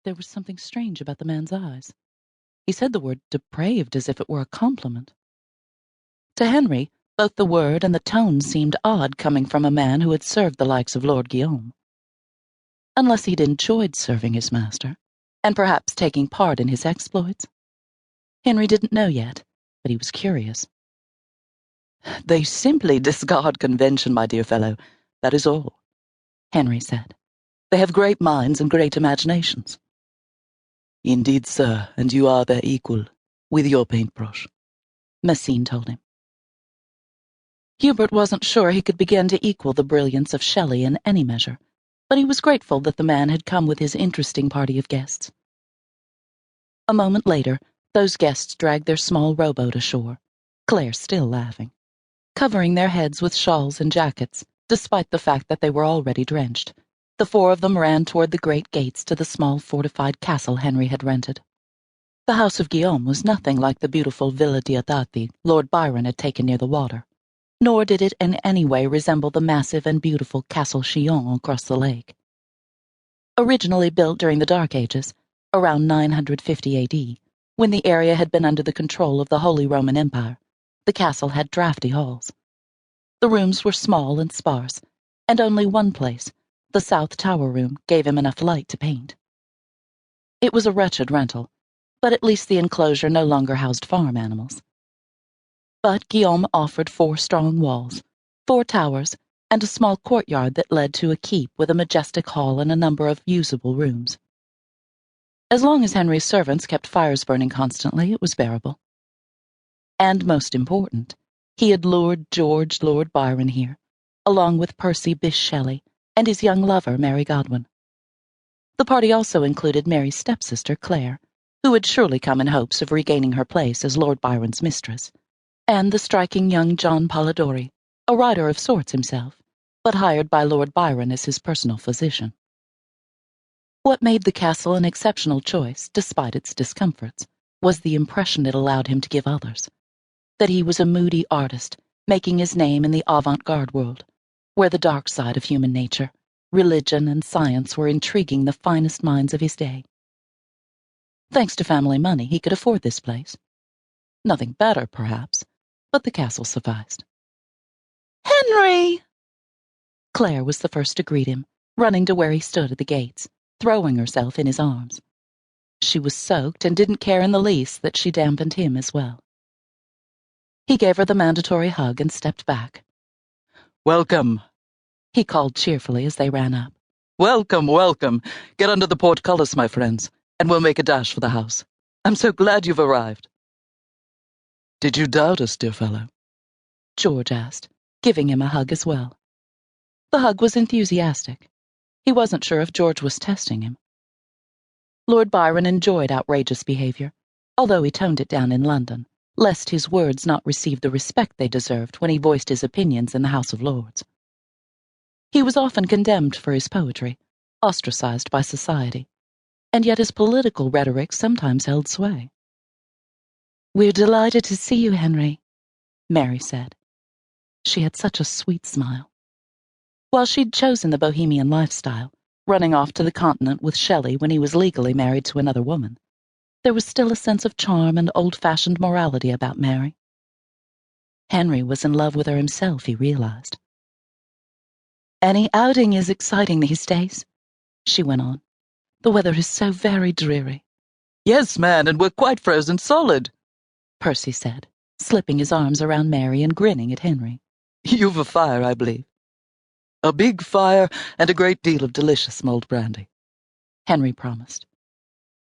there was something strange about the man's eyes. He said the word depraved as if it were a compliment. To Henry, both the word and the tone seemed odd coming from a man who had served the likes of Lord Guillaume. Unless he'd enjoyed serving his master, and perhaps taking part in his exploits. Henry didn't know yet, but he was curious. "They simply discard convention, my dear fellow, that is all," Henry said. "They have great minds and great imaginations." "Indeed, sir, and you are their equal, with your paintbrush," Massine told him. Hubert wasn't sure he could begin to equal the brilliance of Shelley in any measure, but he was grateful that the man had come with his interesting party of guests. A moment later, those guests dragged their small rowboat ashore, Claire still laughing, covering their heads with shawls and jackets, despite the fact that they were already drenched. The four of them ran toward the great gates to the small fortified castle Henry had rented. The house of Guillaume was nothing like the beautiful Villa Diodati Lord Byron had taken near the water, nor did it in any way resemble the massive and beautiful Castle Chillon across the lake. Originally built during the Dark Ages, around 950 AD, when the area had been under the control of the Holy Roman Empire, the castle had draughty halls. The rooms were small and sparse, and only one place, the South Tower room, gave him enough light to paint. It was a wretched rental, but at least the enclosure no longer housed farm animals. But Guillaume offered 4 strong walls, 4 towers, and a small courtyard that led to a keep with a majestic hall and a number of usable rooms. As long as Henry's servants kept fires burning constantly, it was bearable. And most important, he had lured George Lord Byron here, along with Percy Bysshe Shelley and his young lover, Mary Godwin. The party also included Mary's stepsister, Claire, who had surely come in hopes of regaining her place as Lord Byron's mistress, and the striking young John Polidori, a writer of sorts himself, but hired by Lord Byron as his personal physician. What made the castle an exceptional choice, despite its discomforts, was the impression it allowed him to give others, that he was a moody artist, making his name in the avant-garde world, where the dark side of human nature, religion, and science were intriguing the finest minds of his day. Thanks to family money, he could afford this place. Nothing better, perhaps, but the castle sufficed. "Henry!" Claire was the first to greet him, running to where he stood at the gates, throwing herself in his arms. She was soaked and didn't care in the least that she dampened him as well. He gave her the mandatory hug and stepped back. "Welcome," he called cheerfully as they ran up. "Welcome, welcome. Get under the portcullis, my friends, and we'll make a dash for the house. I'm so glad you've arrived." "Did you doubt us, dear fellow?" George asked, giving him a hug as well. The hug was enthusiastic. He wasn't sure if George was testing him. Lord Byron enjoyed outrageous behavior, although he toned it down in London, lest his words not receive the respect they deserved when he voiced his opinions in the House of Lords. He was often condemned for his poetry, ostracized by society, and yet his political rhetoric sometimes held sway. "We're delighted to see you, Henry," Mary said. She had such a sweet smile. While she'd chosen the bohemian lifestyle, running off to the continent with Shelley when he was legally married to another woman, there was still a sense of charm and old-fashioned morality about Mary. Henry was in love with her himself, he realized. "Any outing is exciting these days," she went on. "The weather is so very dreary." "Yes, man, and we're quite frozen solid," Percy said, slipping his arms around Mary and grinning at Henry. "You've a fire, I believe." "A big fire and a great deal of delicious mulled brandy," Henry promised.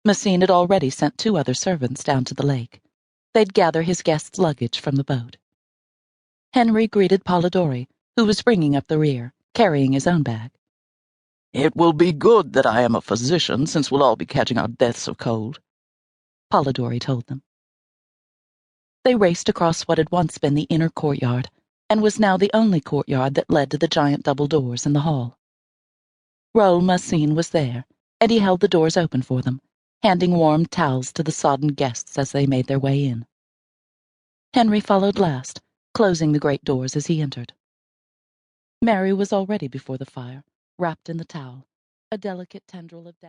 Massine had already sent 2 other servants down to the lake. They'd gather his guests' luggage from the boat. Henry greeted Polidori, who was bringing up the rear, carrying his own bag. "It will be good that I am a physician, since we'll all be catching our deaths of cold," Polidori told them. They raced across what had once been the inner courtyard, and was now the only courtyard that led to the giant double doors in the hall. Raoul Massine was there, and he held the doors open for them, handing warm towels to the sodden guests as they made their way in. Henry followed last, closing the great doors as he entered. Mary was already before the fire, wrapped in the towel, a delicate tendril of